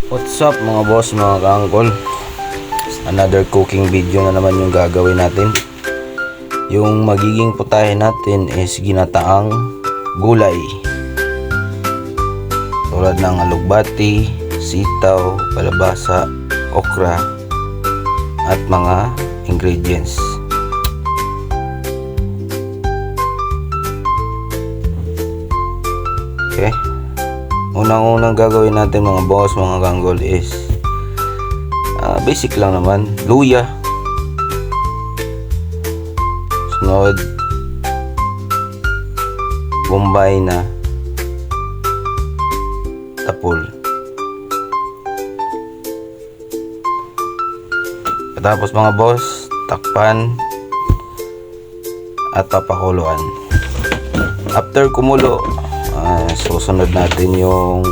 What's up mga boss, mga ka-uncle? Another cooking video na naman yung gagawin natin. Yung magiging putahe natin is ginataang gulay. Tulad ng alugbati, sitaw, kalabasa, okra, at mga ingredients. Okay. Unang-unang gagawin natin mga boss, mga kanggol is basic lang naman, luya. Sunod, bombay na tapol. Tapos mga boss, takpan at papakuluan. After kumulo, susunod natin yung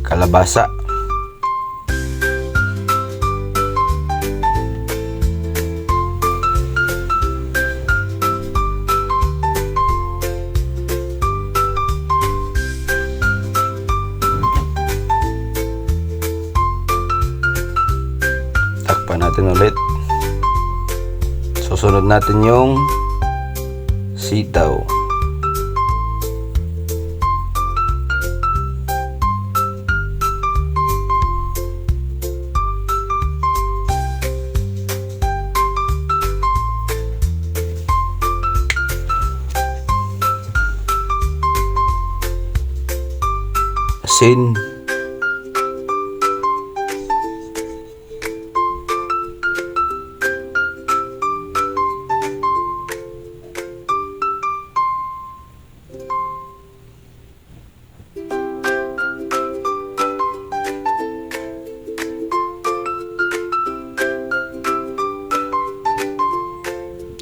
kalabasa. Takpan natin ulit. Susunod natin yung sitaw. Asin.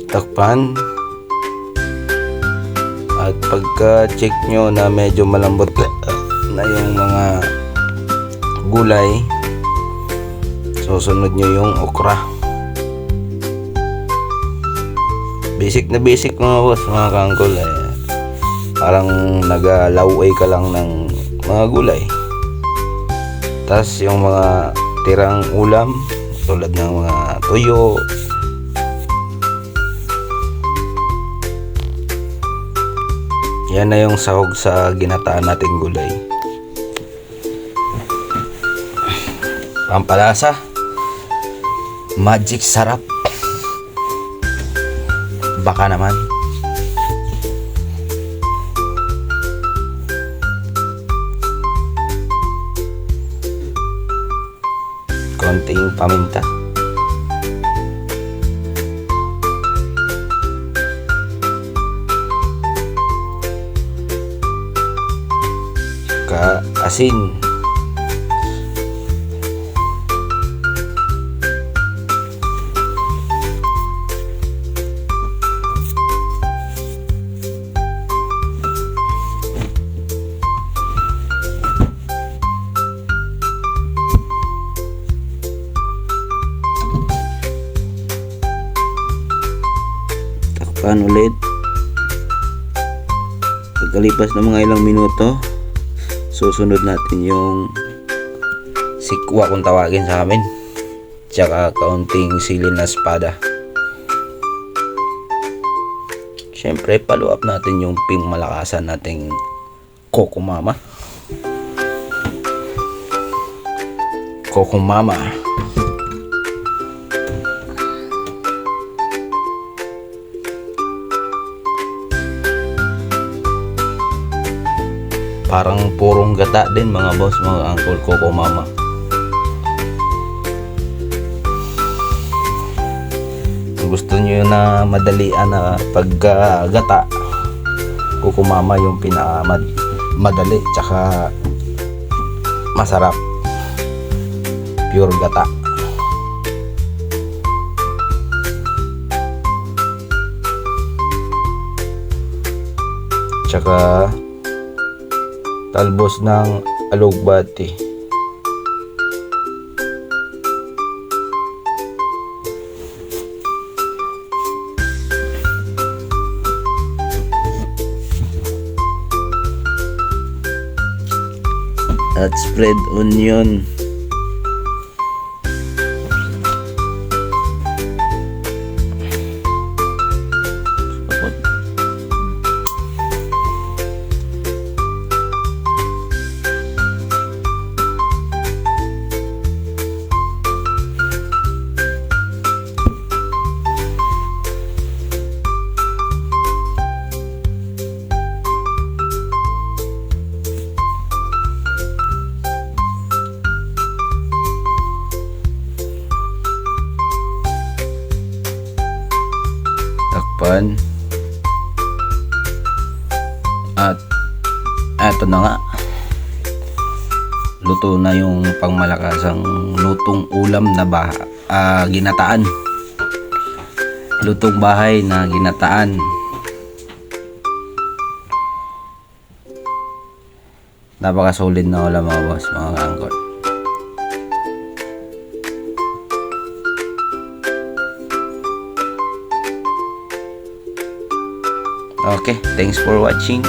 Takpan. At pagka check nyo na medyo malambot na yung mga gulay, susunod nyo yung okra. Basic na basic mga boss, mga kangkol, parang nagalaway ka lang ng mga gulay. Tas yung mga tirang ulam tulad ng mga tuyo, yan na yung sahog sa ginataan nating gulay. Pampalasa, magic sarap. Baka naman. Konting paminta. Asin. Takpan ulit. Pagkalipas ng mga ilang minuto, susunod natin yung sikwa kung tawagin sa amin, tsaka kaunting sili na espada. Syempre follow up natin yung pingmalakasan nating Coco Mama. Coco Mama. Parang purong gata din mga boss, mga uncle, Coco Mama. Kung gusto nyo na madalian na paggata, Coco Mama yung pinakamadali tsaka masarap. Pure gata. Tsaka talbos ng alugbati. at spread onion. Takpan. At eto na nga, luto na yung pangmalakasang lutong ulam na ginataan, lutong bahay na ginataan. Napakasolid na ulam mga boss, mga kaangkol. Okay, thanks for watching.